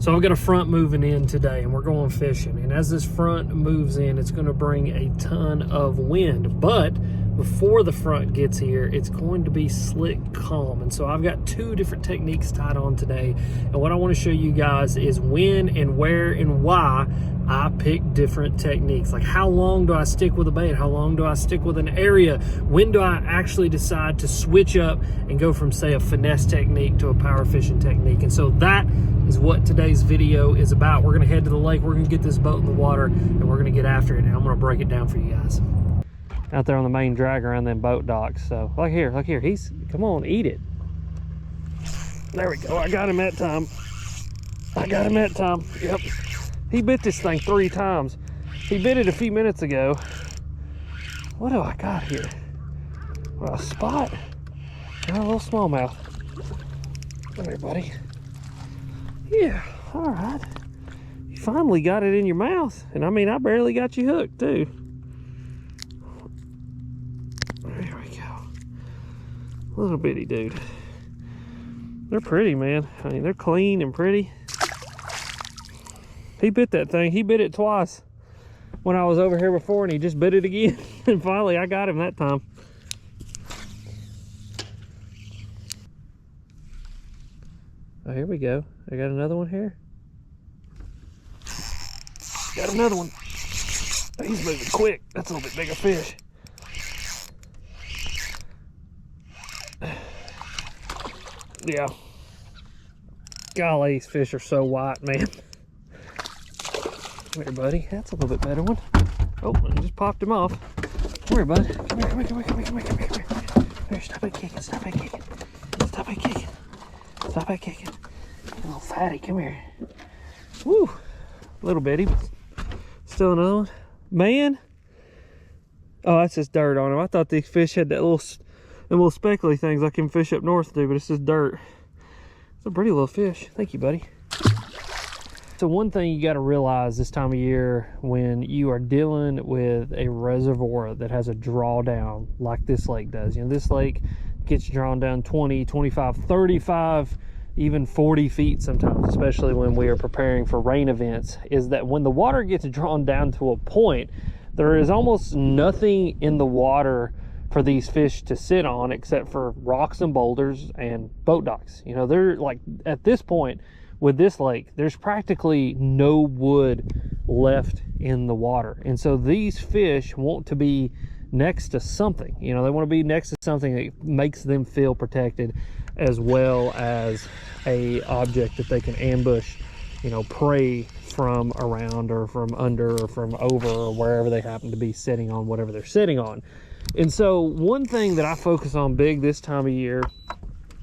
So I've got a front moving in today and we're going fishing. And as this front moves in, it's going to bring a ton of wind. But before the front gets here, it's going to be slick calm. And so I've got two different techniques tied on today. And what I want to show you guys is when and where and why I pick different techniques. Like, how long do I stick with a bait? How long do I stick with an area? When do I actually decide to switch up and go from, say, a finesse technique to a power fishing technique? And so that is what today's video is about. We're gonna head to the lake, we're gonna get this boat in the water, and we're gonna get after it, and I'm gonna break it down for you guys. Out there on the main drag around them boat docks. So, look here, come on, eat it. There we go, I got him that time. Yep. He bit this thing 3 times. He bit it a few minutes ago. What do I got here? Well, a spot. Got a little smallmouth. Come here, buddy. Yeah, all right. You finally got it in your mouth. And I mean, I barely got you hooked, too. There we go. Little bitty dude. They're pretty, man. I mean, they're clean and pretty. He bit that thing. He bit it twice when I was over here before, and he just bit it again. And finally, I got him that time. Oh, here we go. I got another one here. Got another one. Oh, he's moving quick. That's a little bit bigger fish. Yeah. Golly, these fish are so white, man. Come here, buddy. That's a little bit better one. Oh, I just popped him off. Come here, bud. Come here. Here, stop it kicking. Stop it kicking. Little fatty, come here. Woo. Little bitty, but still another one. Man. Oh, that's just dirt on him. I thought these fish had them little speckly things like them fish up north do, but it's just dirt. It's a pretty little fish. Thank you, buddy. So one thing you got to realize this time of year when you are dealing with a reservoir that has a drawdown like this lake does. You know, this lake gets drawn down 20, 25, 35, even 40 feet sometimes, especially when we are preparing for rain events, is that when the water gets drawn down to a point, there is almost nothing in the water for these fish to sit on except for rocks and boulders and boat docks. You know, they're like, at this point, with this lake, there's practically no wood left in the water. And so these fish want to be next to something. You know, they want to be next to something that makes them feel protected, as well as a object that they can ambush, you know, prey from around or from under or from over or wherever they happen to be sitting on whatever they're sitting on. And so one thing that I focus on big this time of year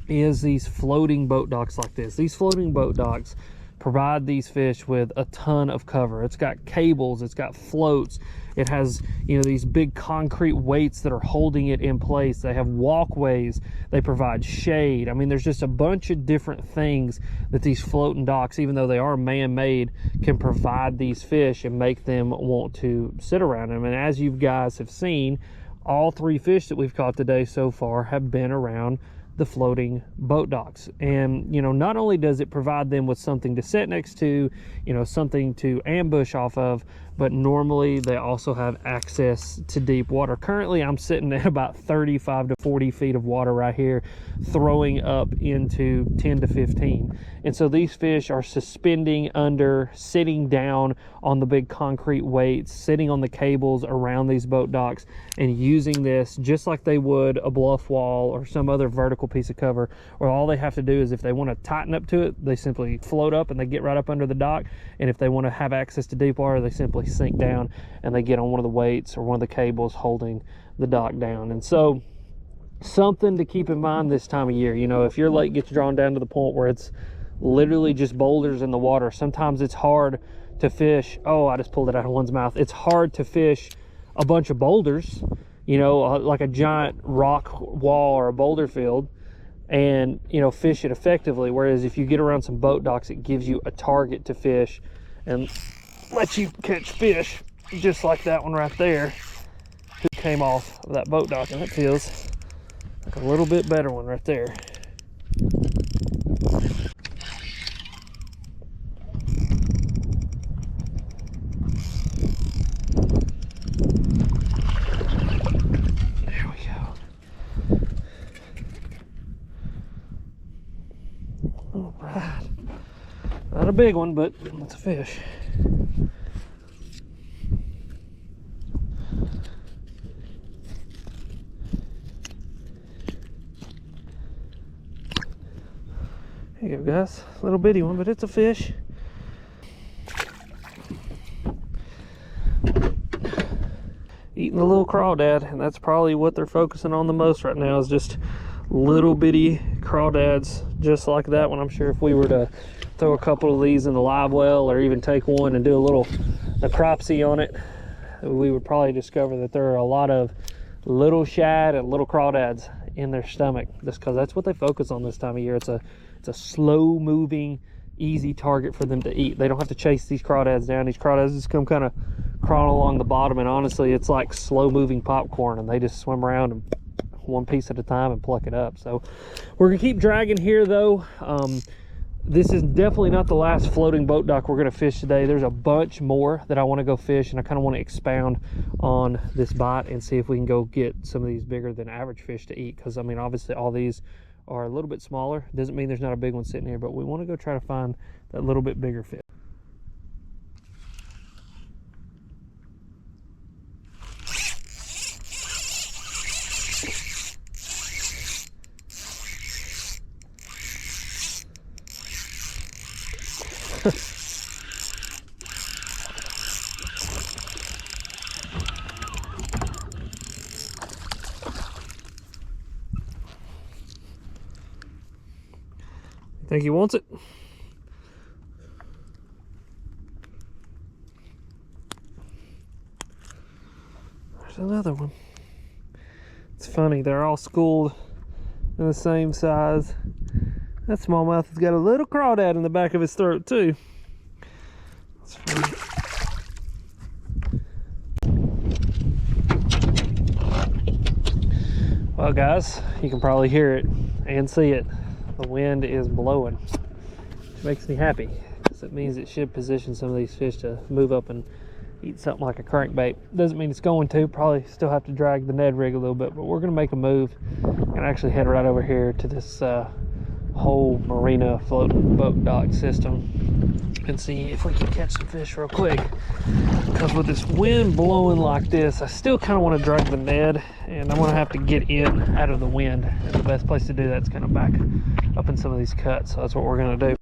is these floating boat docks like this. These floating boat docks provide these fish with a ton of cover. It's got cables, it's got floats, it has, you know, these big concrete weights that are holding it in place. They have walkways, they provide shade. I mean, there's just a bunch of different things that these floating docks, even though they are man-made, can provide these fish and make them want to sit around them. And as you guys have seen, all 3 fish that we've caught today so far have been around the floating boat docks. And, you know, not only does it provide them with something to sit next to, you know, something to ambush off of, but normally they also have access to deep water. Currently, I'm sitting at about 35 to 40 feet of water right here, throwing up into 10 to 15. And so these fish are suspending under, sitting down on the big concrete weights, sitting on the cables around these boat docks, and using this just like they would a bluff wall or some other vertical piece of cover, where all they have to do is, if they want to tighten up to it, they simply float up and they get right up under the dock. And if they want to have access to deep water, they simply sink down and they get on one of the weights or one of the cables holding the dock down. And so something to keep in mind this time of year, you know, if your lake gets drawn down to the point where it's literally just boulders in the water, sometimes it's hard to fish. Oh, I just pulled it out of one's mouth. It's hard to fish a bunch of boulders, you know, like a giant rock wall or a boulder field, and, you know, fish it effectively. Whereas if you get around some boat docks, it gives you a target to fish and lets you catch fish just like that one right there, who came off of that boat dock. And that feels like a little bit better one right there. Not a big one, but it's a fish. There you go, guys. Little bitty one, but it's a fish. Eating the little crawdad, and that's probably what they're focusing on the most right now, is just little bitty crawdads just like that one. I'm sure if we were to throw a couple of these in the live well, or even take one and do a little necropsy on it, we would probably discover that there are a lot of little shad and little crawdads in their stomach, just because that's what they focus on this time of year. It's a slow moving, easy target for them to eat. They don't have to chase these crawdads down. These crawdads just come kind of crawling along the bottom, and honestly, it's like slow moving popcorn, and they just swim around and one piece at a time and pluck it up. So we're gonna keep dragging here though. This is definitely not the last floating boat dock we're gonna fish today. There's a bunch more that I want to go fish, and I kind of want to expound on this bite and see if we can go get some of these bigger than average fish to eat, because I mean, obviously all these are a little bit smaller. Doesn't mean there's not a big one sitting here, but we want to go try to find that little bit bigger fish. Think he wants it? There's another one. It's funny, they're all schooled in the same size. That smallmouth has got a little crawdad in the back of his throat too. That's funny. Well guys, you can probably hear it and see it. The wind is blowing, which makes me happy, because it means it should position some of these fish to move up and eat something like a crankbait. Doesn't mean it's going to. Probably still have to drag the Ned rig a little bit, but we're going to make a move and actually head right over here to this whole marina floating boat dock system and see if we can catch some fish real quick. Because with this wind blowing like this, I still kind of want to drag the Ned, and I'm going to have to get in out of the wind. And the best place to do that is kind of back up in some of these cuts. So that's what we're going to do.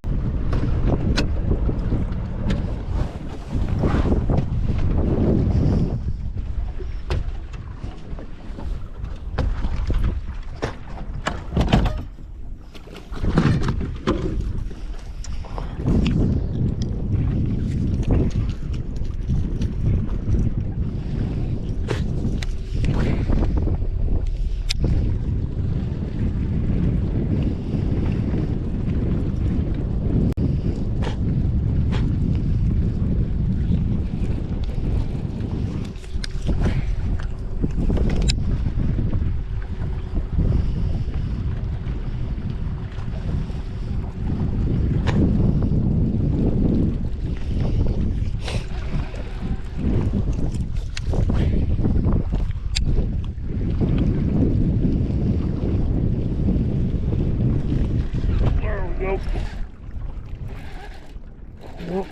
Well,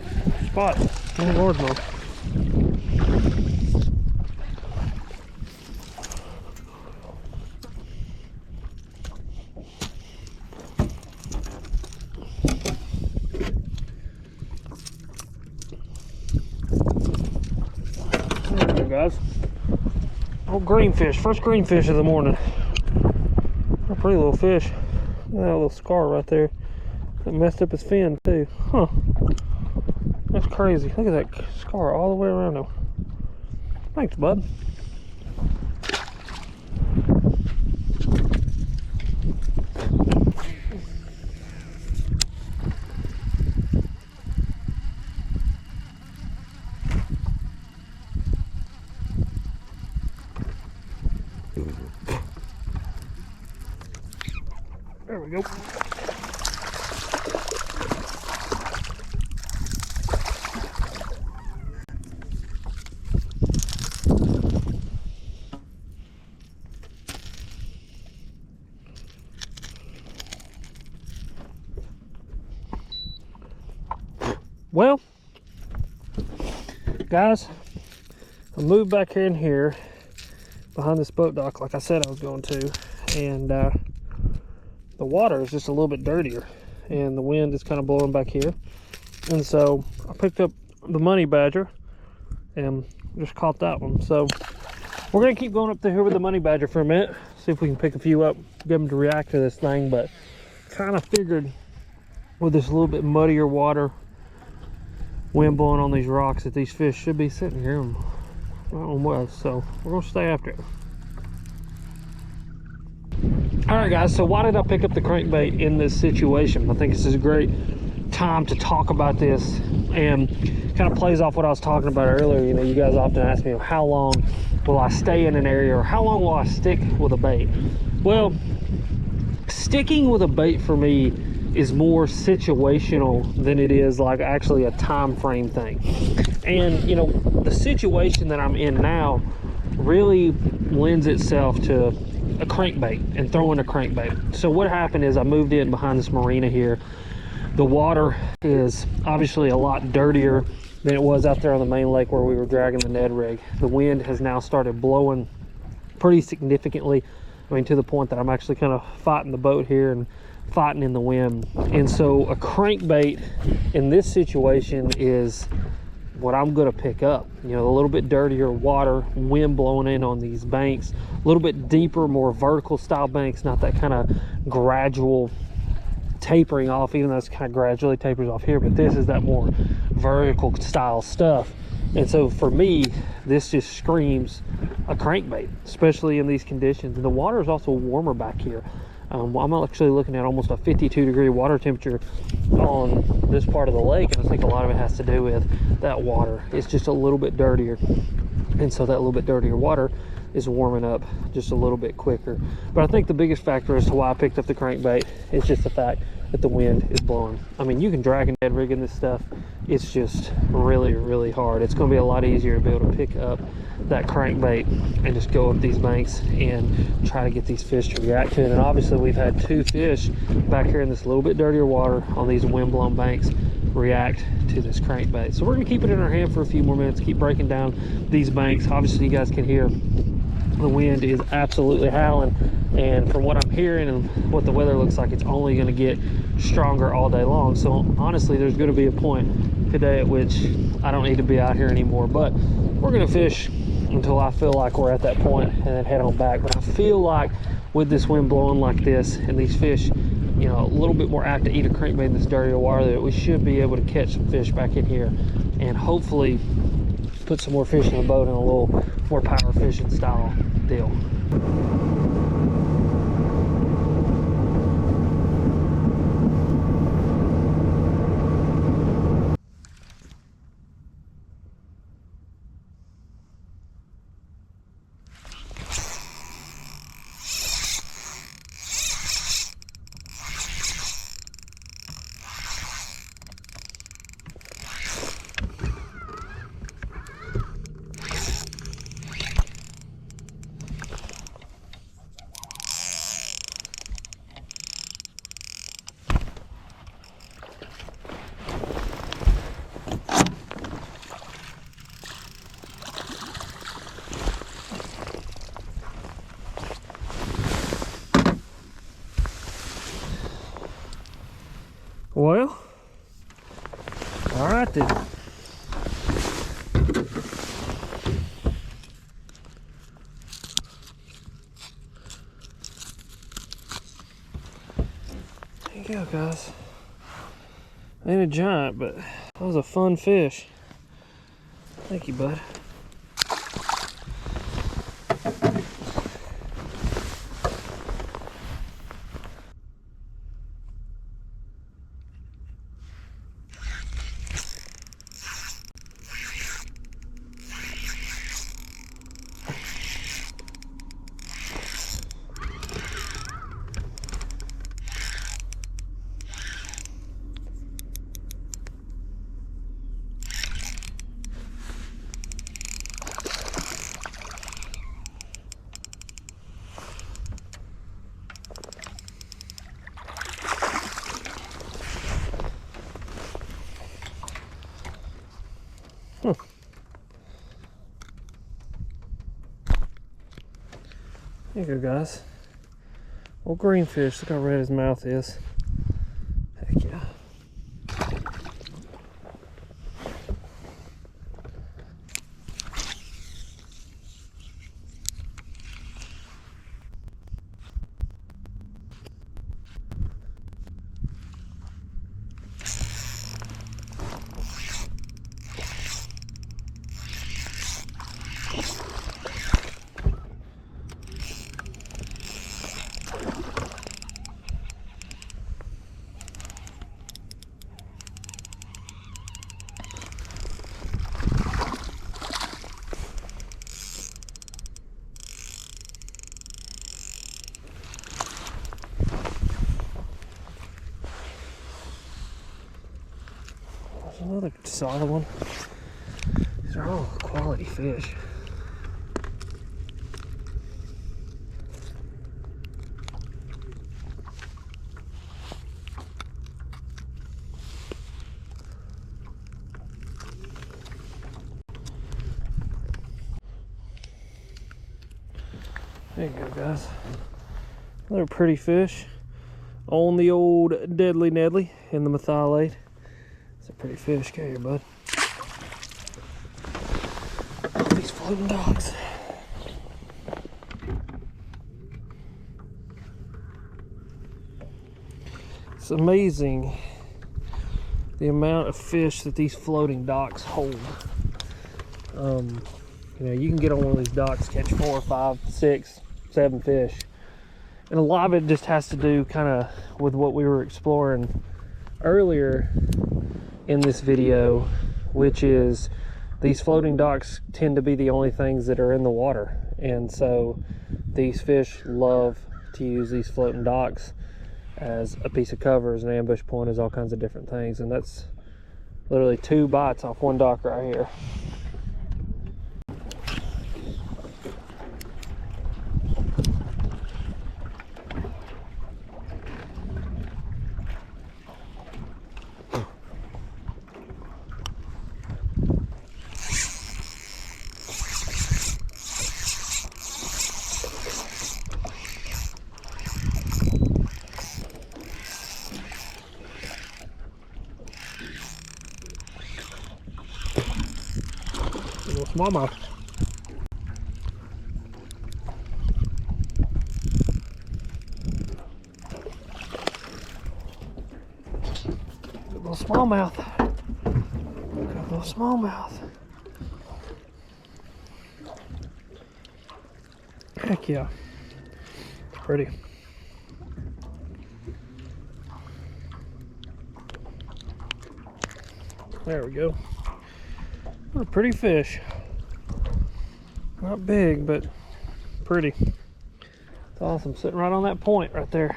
spot. Oh Lord, no. There we go, guys. Oh, greenfish. First greenfish of the morning. A pretty little fish. Look at that little scar right there. That messed up his fin too. Huh. That's crazy. Look at that scar all the way around him. Thanks, bud. There we go. Well, guys, I moved back here in here behind this boat dock like I said I was going to, and the water is just a little bit dirtier and the wind is kind of blowing back here. And so I picked up the money badger and just caught that one. So we're gonna keep going up to here with the money badger for a minute, see if we can pick a few up, get them to react to this thing. But kind of figured with this little bit muddier water, wind blowing on these rocks, that these fish should be sitting here on west. So we're gonna stay after it. All right, guys, so why did I pick up the crankbait in this situation? I think this is a great time to talk about this, and kind of plays off what I was talking about earlier. You know, you guys often ask me, how long will I stay in an area, or how long will I stick with a bait? Well, sticking with a bait for me is more situational than it is like actually a time frame thing. And you know, the situation that I'm in now really lends itself to a crankbait and throwing a crankbait. So what happened is I moved in behind this marina here. The water is obviously a lot dirtier than it was out there on the main lake where we were dragging the Ned rig. The wind has now started blowing pretty significantly. I mean, to the point that I'm actually kind of fighting the boat here and fighting in the wind. And so a crankbait in this situation is what I'm going to pick up. You know, a little bit dirtier water, wind blowing in on these banks, a little bit deeper, more vertical style banks, not that kind of gradual tapering off, even though it's kind of gradually tapers off here, but this is that more vertical style stuff. And so for me, this just screams a crankbait, especially in these conditions. And the water is also warmer back here. I'm actually looking at almost a 52-degree water temperature on this part of the lake, and I think a lot of it has to do with that water. It's just a little bit dirtier, and so that little bit dirtier water is warming up just a little bit quicker. But I think the biggest factor as to why I picked up the crankbait is just the fact that the wind is blowing. I mean, you can drag a Ned rig in this stuff, it's just really, really hard. It's going to be a lot easier to be able to pick up that crankbait and just go up these banks and try to get these fish to react to it. And obviously we've had two fish back here in this little bit dirtier water on these wind-blown banks react to this crankbait. So we're going to keep it in our hand for a few more minutes, keep breaking down these banks. Obviously you guys can hear the wind is absolutely howling, and from what I'm hearing and what the weather looks like, it's only going to get stronger all day long. So honestly, there's going to be a point today at which I don't need to be out here anymore, but we're going to fish until I feel like we're at that point and then head on back. But I feel like with this wind blowing like this and these fish, you know, a little bit more apt to eat a crankbait in this dirtier water, that we should be able to catch some fish back in here and hopefully put some more fish in the boat in a little more power fishing style deal. Well, all right then. There you go, guys. Ain't a giant, but that was a fun fish. Thank you, bud. There you go, guys. Old greenfish. Look how red his mouth is. Heck yeah. Another solid one. These are all quality fish. There you go, guys. Another pretty fish on the old Deadly Nedley in the methylate. It's a pretty fish. Come here, bud. These floating docks. It's amazing the amount of fish that these floating docks hold. You know, you can get on one of these docks, catch 4, 5, 6, 7 fish. And a lot of it just has to do kind of with what we were exploring earlier in this video, which is these floating docks tend to be the only things that are in the water, and so these fish love to use these floating docks as a piece of cover, as an ambush point, as all kinds of different things. And that's literally 2 bites off one dock right here. Little smallmouth. Little smallmouth. Little smallmouth. Heck yeah. Pretty. There we go. What a pretty fish. Not big, but pretty. It's awesome. Sitting right on that point right there.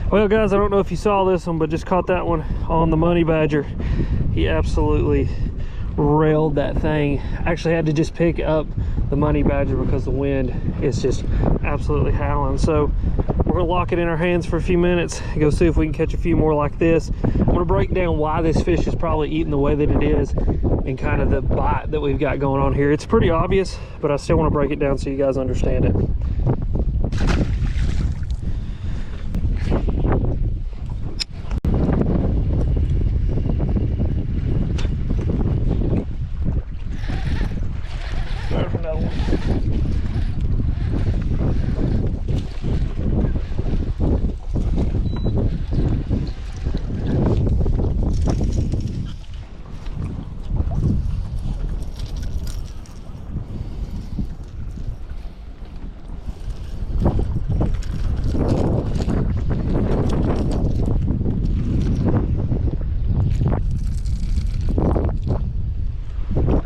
Well, guys, I don't know if you saw this one, but just caught that one on the money badger. He absolutely railed that thing. Actually had to just pick up the money badger because the wind is just absolutely howling. So we're gonna lock it in our hands for a few minutes, go see if we can catch a few more like this. I'm gonna break down why this fish is probably eating the way that it is and kind of the bite that we've got going on here. It's pretty obvious, but I still want to break it down so you guys understand it.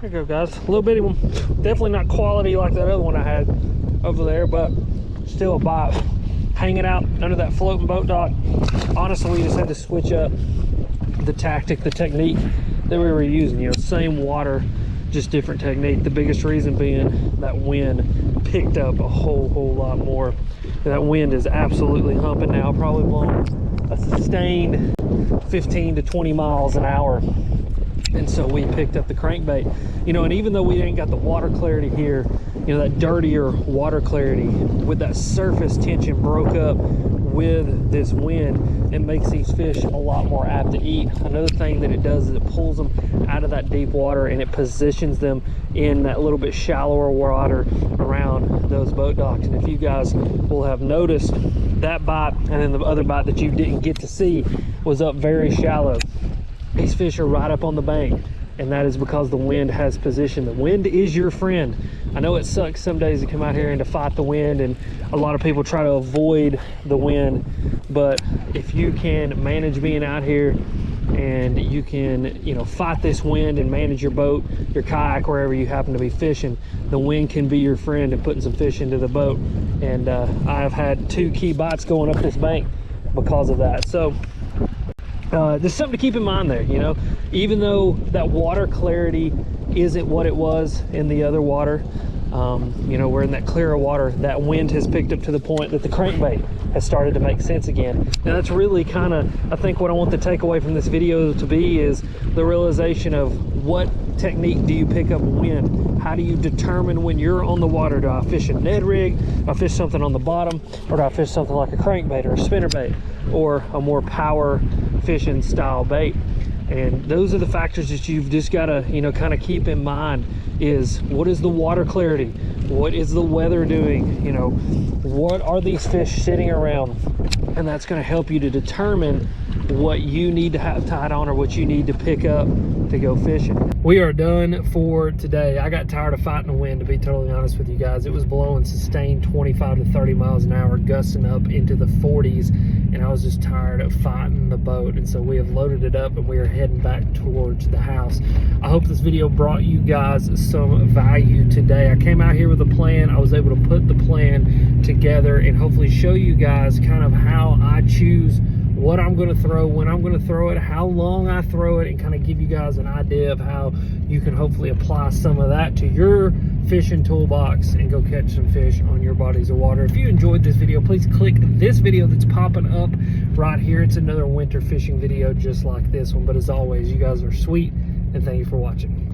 There you go, guys. A little bitty one. Definitely not quality like that other one I had over there, but still a bite. Hanging out under that floating boat dock. Honestly, we just had to switch up the technique that we were using. You know, same water, just different technique. The biggest reason being that wind picked up a whole lot more That wind is absolutely humping now, probably blowing a sustained 15 to 20 miles an hour. And so we picked up the crankbait, you know, and even though we ain't got the water clarity here, you know, that dirtier water clarity with that surface tension broke up with this wind, it makes these fish a lot more apt to eat. Another thing that it does is it pulls them out of that deep water and it positions them in that little bit shallower water around those boat docks. And if you guys will have noticed, that bite and then the other bite that you didn't get to see was up very shallow. These fish are right up on the bank, and that is because the wind has position. The wind is your friend. I know it sucks some days to come out here and to fight the wind, and a lot of people try to avoid the wind, but if you can manage being out here and you can, you know, fight this wind and manage your boat, your kayak, wherever you happen to be fishing, the wind can be your friend in putting some fish into the boat. And I've had 2 key bites going up this bank because of that. So there's something to keep in mind there, you know, even though that water clarity isn't what it was in the other water, you know, we're in that clearer water, that wind has picked up to the point that the crankbait has started to make sense again. And that's really kind of, I think what I want the takeaway from this video to be is the realization of what technique do you pick up wind? How do you determine when you're on the water? Do I fish a Ned rig? Do I fish something on the bottom? Or do I fish something like a crankbait or a spinnerbait or a more power fishing style bait? And those are the factors that you've just got to, you know, kind of keep in mind. Is what is the water clarity? What is the weather doing? You know, what are these fish sitting around? And that's going to help you to determine what you need to have tied on or what you need to pick up to go fishing. We are done for today. I got tired of fighting the wind, to be totally honest with you guys. It was blowing sustained 25 to 30 miles an hour, gusting up into the 40s, and I was just tired of fighting the boat. And so we have loaded it up and we are heading back towards the house. I hope this video brought you guys some value today. I came out here with a plan. I was able to put the plan together and hopefully show you guys kind of how I choose what I'm going to throw, when I'm going to throw it, how long I throw it, and kind of give you guys an idea of how you can hopefully apply some of that to your fishing toolbox and go catch some fish on your bodies of water. If you enjoyed this video, please click this video that's popping up right here. It's another winter fishing video just like this one. But as always, you guys are sweet, and thank you for watching.